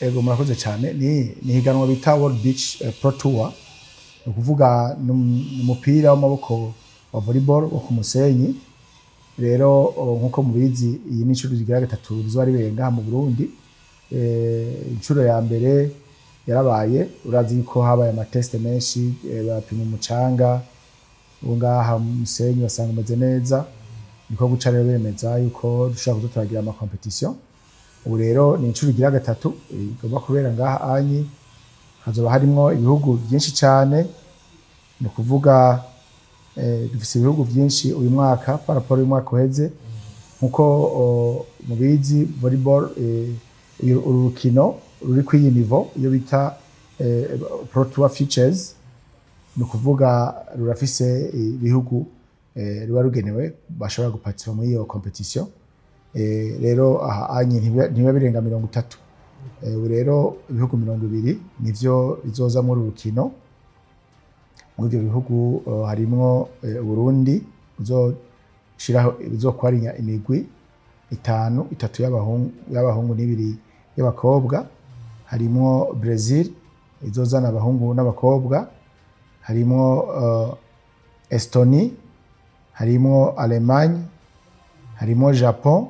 Ego murakoze cyane ni higanwa bita World Beach Pro Tour. Ni ukuvuga umupira w'amaboko wa volleyball wo ku musenyi. Rero nkuko mubizi iyi ni inshuro zigira gatatu rizoba ribenga mu Burundi. Inshuro ya mbere yarabaye, urazi ko habaye amateste menshi, bapima umucanga ngaha mu musenyi basanga umeze neza, niko guca rero bemeza yuko dushaka kuzoturagira ama competition. Ubu rero ni inshuro igira gatatu igomba kubera ngaha anyi, hazoba harimo ibihugu byinshi cyane. Ni ukuvuga dufise ibihugu byinshi uyu mwaka paraporo y'umwaka uheze. Nkuko mubizi volleyball urukino ruri ku iyi niveau iyo bita Pro Tour Futures. Ni ukuvuga rurafise ibihugu ruba rugenewe bashobora guparticipa muri iyo competition. Rero anyi ntiba birenga 30. Ubu rero ibihugu 20 nivyo bizoza muri urukino. Muri ibyo bihugu harimo Burundi bizokwarinya imigwi 5, 3 y'abahungu n'ibiri y'abakobwa. Harimo Brazil izozana abahungu n'abakobwa. Harimo Estonie, harimo Allemagne, harimo Japon,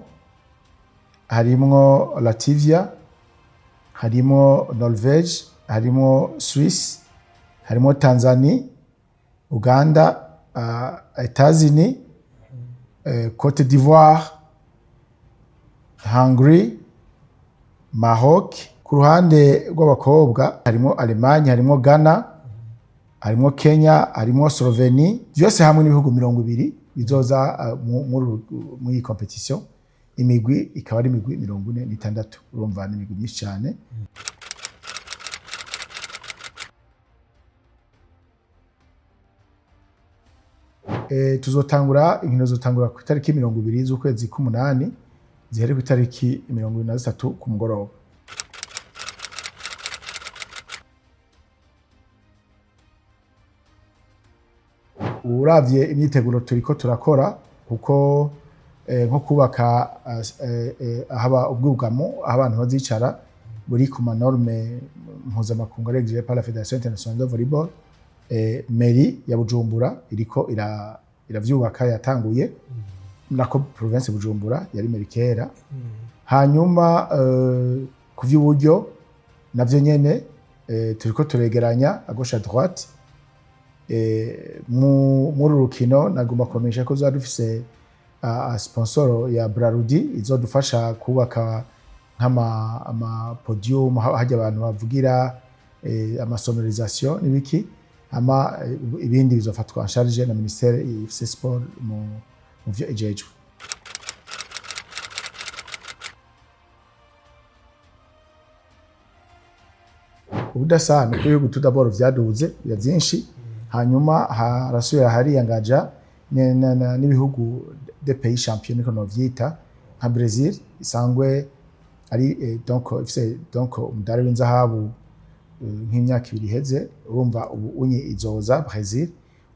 harimo Latvia, harimo Norvège, harimo Suisse, harimo Tanzania, Uganda, États-Unis, Côte d'Ivoire, Hongrie, Maroc. Ku ruhande rw'abakobwa harimo Allemagne, harimo Ghana, harimo Kenya, harimo Slovenia. Byose hamwe n'ibihugu 20 bizoza muri iyi competition. Imigwi ikaba ari imigwi 46. Urumva ni imigwi myinshi cyane. Tuzotangura inkino zotangura ku itariki 20 z'ukwezi k'umunani zihere ku itariki 23 ku mugoroba. Uravye imyiteguro turiko turakora kuko nko kubaka haba ubwugamo abantu bazicara buri ku manorme mpuzamakungu aregije par la Fédération Internationale de Volleyball. Mairie ya Bujumbura iriko iravyubaka yatanguye, nako province Bujumbura yari merikera. Hanyuma ku vy'uburyo navyo nyene turiko turegeranya à gauche à droite. Muri rukino nagomba kumenyesha ko dufise sponsor ya Brarudi izodufasha kubaka nk'ama podium hajya abantu bavugira amasonorisation n'ibiki, ama ibindi bizofatwa en charge na ministère ifise sport mu vyo ejejwe. Ubudasana ko ibihugu tudaboro vyaduze ya byinshi. Hanyuma harasubira hariyangaja n'ibihugu de pays champion niko novyita nka Brazil isangwe ari donc ifise donc umudari w'inzahabu nk'imyaka 2 iheze. Urumva ubu unye izoza Brazil.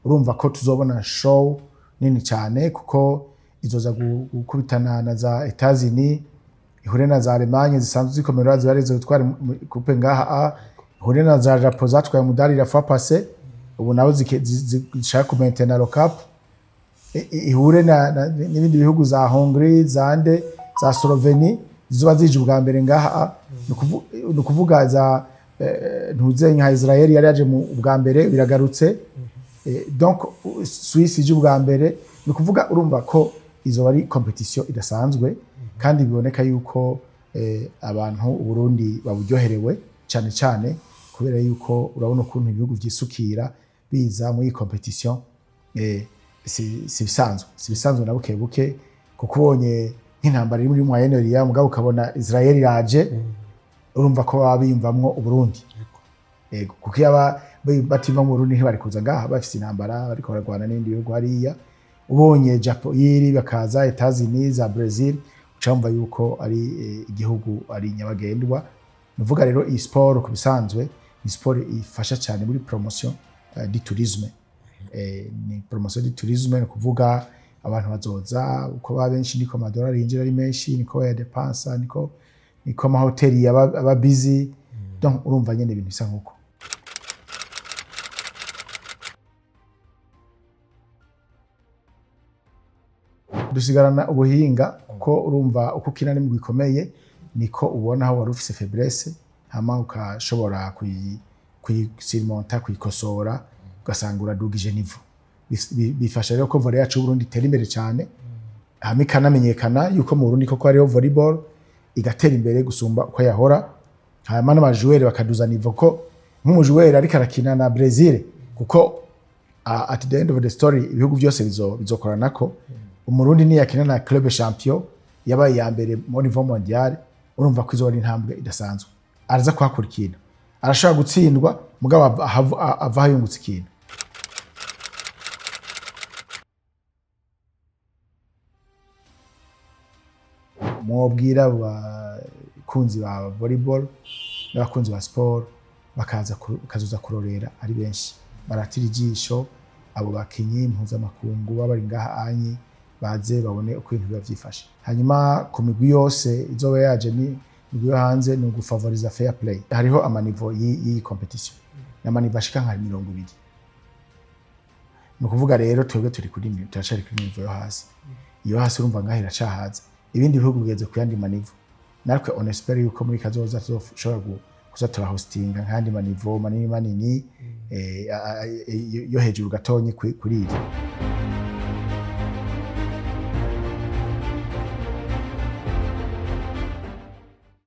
Urumva ko tuzobona show nini cyane kuko izoza gukubitana na za États-Unis, ihure na za Allemagne zisanzwe zikomera zibareze gutwara coupe ngaha, ihure na za Japon zatwaye umudari la fois passé. Ubu naho zishaka kumaintainer le cap. Ihure n'ibindi bihugu za Hongrie, zande za Slovenia zizoba zije ubwa mbere ngaha. Ni ukuvuga za ntuze nka Israel yari yaje mu ubwa mbere biragarutse. Donc Suisse ije ubwa mbere. Ni ukuvuga urumva ko izo ari competition idasanzwe kandi biboneka yuko abantu Burundi baburyoherewe cyane cyane kubera yuko urabona ukuntu ibihugu vyisukira biza muri competition. Si bisanzwe na buke buke kuko ubonye nk'intambara iri muri Moyen-Orient mugabo ukabona Israel iraje. Urumva ko babiyumvamwo Uburundi. Yego kuko yaba bativa mu Burundi ntibari kuza ngaha bafise intambara bariko baragwana n'ibindi bihugu hariya. Ubonye Japon yiri bakaza États-Unis za Brazil ucamva yuko ari igihugu ari nyabagendwa. Nuvuga rero iyi sport ku bisanzwe ni sport ifasha cyane muri promotion du tourisme. Ni promotion du tourisme no kuvuga abantu bazoza uko babenshi niko amadolari yinjira ari menshi, niko ya depensa, niko niko amahoteli aba busy donc urumva nyene ibintu bisa nkuko. Dusigarana ubuhinga kuko urumva uko ukina n'imigwi ikomeye niko ubona aho wari ufise faiblesse hama ukashobora kuyisurmonta kuyikosora ugasanga uradugije niveau. Bifasha rero ko volley yacu Burundi itera imbere cyane hama ikanamenyekana yuko mu Burundi koko hariho volleyball igatera imbere gusumba uko yahora, hama n'abajoueur bakaduza niveau ko nk'umujoueur ariko arakina na Brazil kuko at the end of the story ibihugu byose bizokorana ko Umurundi ni yakina na club champion yabaye ya mbere mu niveau mondial, urumva ko izo ari intambwe idasanzwe. Araza kwakurikira arashobora gutsindwa mugabo ava yungutse ikintu. Mwobwira abakunzi ba volleyball n'abakunzi ba sport bakazoza kurorera ari benshi baratira ijisho abo bakinyi mpuzamakungu bari ngaha anyi baze babone uko ibintu biba vyifashe. Hanyuma ku migwi yose izoba yaje ni migwi yo hanze ni ugufavoriza fair play. Hariho amanivo y'iyi competition n'amanivo ashika nka 200. Ni ukuvuga rero twebwe turacari kuri nivo yo hasi. Iyo hasi urumva ngaho iracahaza. Ibindi bihugu bigeze kuyandi manivo. Natwe on espère yuko muri kazoza tuzoshobora kuza turahostinga nkandi manivo manini yo hejuru gatonye kuri iri.